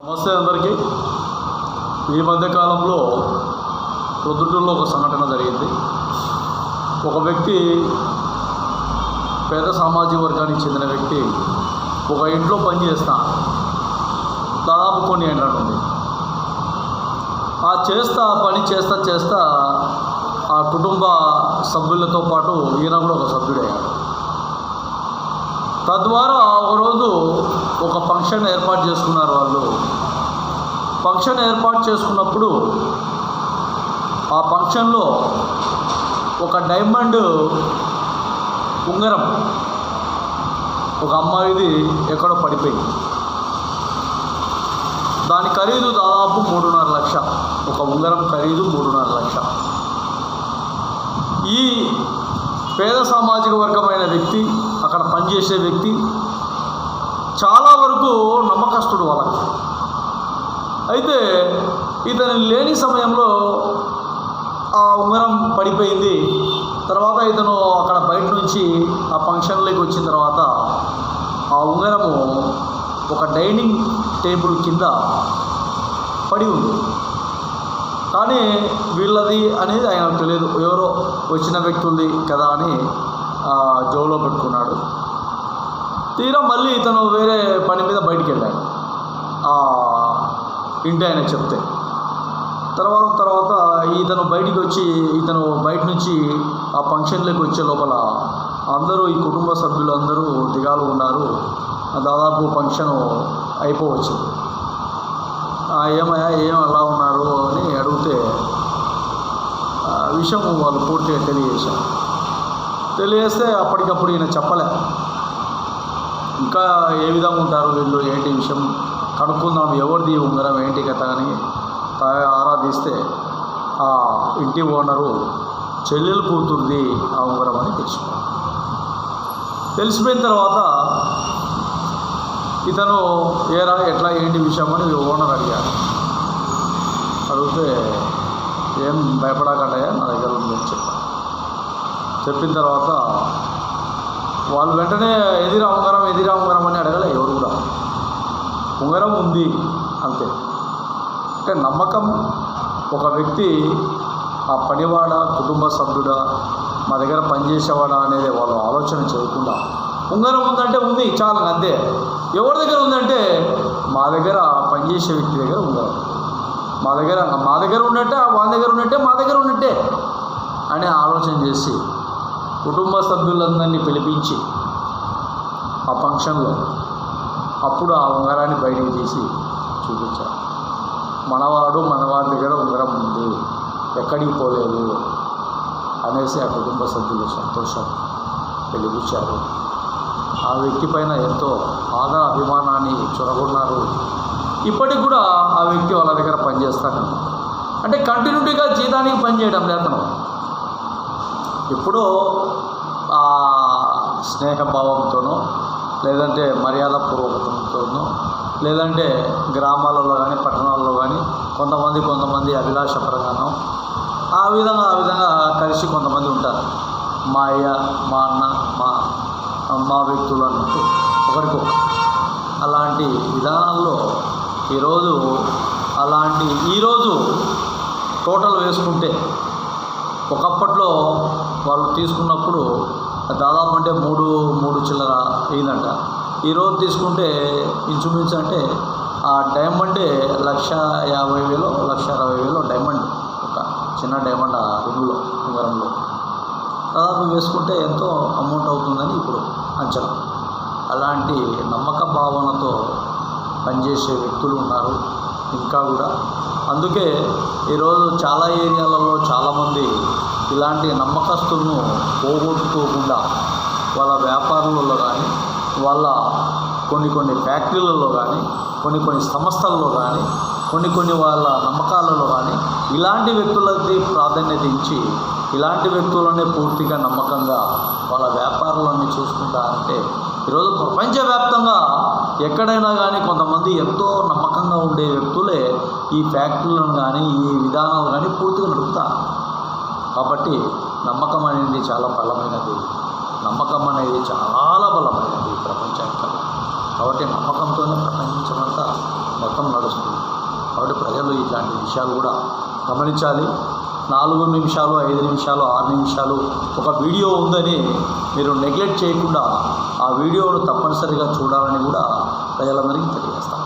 నమస్తే అందరికీ. ఈ మధ్యకాలంలో ప్రొద్దుటూరులో ఒక సంఘటన జరిగింది. ఒక వ్యక్తి, పేద సామాజిక వర్గానికి చెందిన వ్యక్తి ఒక ఇంట్లో పనిచేస్తా దాదాపు కొన్ని ఏళ్ళ నుండి పని చేస్తా ఆ కుటుంబ సభ్యులతో పాటు ఈయన కూడా ఒక సభ్యుడయ్యాడు. తద్వారా ఒకరోజు ఒక ఫంక్షన్ ఏర్పాటు చేసుకున్నారు. వాళ్ళు ఫంక్షన్ ఏర్పాటు చేసుకున్నప్పుడు ఆ ఫంక్షన్లో ఒక డైమండ్ ఉంగరం ఒక అమ్మాయిది ఎక్కడో పడిపోయింది. దాని ఖరీదు దాదాపు 3.5 లక్ష. ఒక ఉంగరం ఖరీదు 3.5 లక్ష. ఈ పేద సామాజిక వర్గమైన వ్యక్తి, అక్కడ పనిచేసే వ్యక్తి చాలా వరకు నమ్మకస్తుడు వాళ్ళకి. అయితే ఇతను లేని సమయంలో ఆ ఉంగరం పడిపోయింది. తర్వాత ఇతను అక్కడ బయట నుంచి ఆ ఫంక్షన్లోకి వచ్చిన తర్వాత ఆ ఉంగరము ఒక డైనింగ్ టేబుల్ కింద పడి ఉంది. కానీ వీళ్ళది అనేది ఆయనకు తెలియదు. ఎవరో వచ్చిన వ్యక్తులది కదా అని జోలో పెట్టుకున్నాడు. తీరా మళ్ళీ ఇతను వేరే పని మీద బయటికి వెళ్ళాడు ఇంటి ఆయన చెప్తే. తర్వాత ఇతను బయట నుంచి ఆ ఫంక్షన్లోకి వచ్చే లోపల అందరూ, ఈ కుటుంబ సభ్యులు అందరూ దిగాలు ఉన్నారు. దాదాపు ఫంక్షన్ అయిపోవచ్చు. ఏమయ్యా ఏం అలా ఉన్నారు అని అడిగితే విషయం వాళ్ళు పూర్తిగా తెలియజేస్తే అప్పటికప్పుడు ఈయన చెప్పలే. ఇంకా ఏ విధంగా ఉంటారు వీళ్ళు, ఏంటి విషయం కనుక్కుందాం, ఎవరిది ఉంగరం ఏంటి కథ అని ఆరాధిస్తే ఆ ఇంటి ఓనరు చెల్లెలు కూతురుది ఆ ఉంగరం అని తెలిసిపోయిన తర్వాత ఇతను ఎట్లా ఏంటి విషయం అని ఓనర్ అడిగాడు. అడిగితే ఏం భయపడకండయ్యా, నా దగ్గర ఉందని చెప్పిన తర్వాత వాళ్ళు వెంటనే ఎదిరా ఉంగరం అని అడగలే ఎవరు కూడా. ఉంగరం ఉంది అంతే. అంటే నమ్మకం. ఒక వ్యక్తి ఆ పనివాడ, కుటుంబ సభ్యుడా, మా దగ్గర పనిచేసేవాడా అనేది వాళ్ళు ఆలోచన చేయకుండా ఉంగరం ఉందంటే ఉంది చాలు అంతే. ఎవరి దగ్గర ఉందంటే మా దగ్గర పనిచేసే వ్యక్తి దగ్గర ఉంగరం, మా దగ్గర ఉన్నట్టే, వాళ్ళ దగ్గర ఉన్నట్టే, మా దగ్గర ఉన్నట్టే అని ఆలోచన చేసి కుటుంబ సభ్యులందరినీ పిలిపించి ఆ ఫంక్షన్లో అప్పుడు ఆ ఉంగరాన్ని బయటికి తీసి చూపించారు. మనవాడి దగ్గర ఉంగరం ఉంది, ఎక్కడికి పోలేదు అనేసి ఆ కుటుంబ సభ్యులు సంతోషం వెలిగించారు. ఆ వ్యక్తి పైన ఎంతో ఆదర అభిమానాన్ని చొరగొన్నారు. ఇప్పటికి కూడా ఆ వ్యక్తి వాళ్ళ దగ్గర పనిచేస్తాడు. అంటే కంటిన్యూటీగా జీతానికి పనిచేయడం లేతను ఎప్పుడో ఆ స్నేహభావంతోనో, లేదంటే మర్యాదపూర్వకతతోనో, లేదంటే గ్రామాలలో కానీ పట్టణాల్లో కానీ కొంతమంది అభిలాషపరంగానో ఆ విధంగా కలిసి కొంతమంది ఉంటారు. మా అయ్య, మా అన్న, మా వ్యక్తులు అన్నట్టు ఒకరికొకరు. అలాంటి విధానాల్లో ఈరోజు టోటల్ వేసుకుంటే ఒకప్పట్లో వాళ్ళు తీసుకున్నప్పుడు దాదాపు అంటే మూడు చిల్లర అయిందంట. ఈరోజు తీసుకుంటే ఇంచుమించు అంటే ఆ డైమండే 1,50,000 1,60,000 డైమండ్, ఒక చిన్న డైమండ్ ఆ ఉంగరంలో దాదాపు వేసుకుంటే ఎంతో అమౌంట్ అవుతుందని ఇప్పుడు అంచనా. అలాంటి నమ్మక భావనతో పనిచేసే వ్యక్తులు ఉన్నారు ఇంకా కూడా. అందుకే ఈరోజు చాలా ఏరియాలలో చాలామంది ఇలాంటి నమ్మకస్తులను పోగొట్టుకోకుండా వాళ్ళ వ్యాపారాలలో కానీ, వాళ్ళ కొన్ని ఫ్యాక్టరీలలో కానీ, కొన్ని సంస్థలలో కానీ, కొన్ని వాళ్ళ నమ్మకాలలో కానీ ఇలాంటి వ్యక్తులకి ప్రాధాన్యత ఇచ్చి ఇలాంటి వ్యక్తులనే పూర్తిగా నమ్మకంగా వాళ్ళ వ్యాపారాలన్నీ చూసుకుంటారంటే ఈరోజు ప్రపంచవ్యాప్తంగా ఎక్కడైనా కానీ కొంతమంది ఎంతో నమ్మకంగా ఉండే వ్యక్తులే ఈ ఫ్యాక్టరీలను కానీ, ఈ విధానాలు కానీ పూర్తిగా నడుపుతారు. కాబట్టి నమ్మకం అనేది చాలా బలమైనది. నమ్మకం అనేది చాలా బలమైనది ప్రపంచానికి. కాబట్టి నమ్మకంతోనే ప్రపంచమంతా మొత్తం నడుస్తుంది. కాబట్టి ప్రజలు ఇట్లాంటి విషయాలు కూడా గమనించాలి. 4 నిమిషాలు, 5 నిమిషాలు, 6 నిమిషాలు ఒక వీడియో ఉందని మీరు నెగ్లెక్ట్ చేయకుండా ఆ వీడియోను తప్పనిసరిగా చూడాలని కూడా ప్రజలందరికీ తెలియజేస్తాం.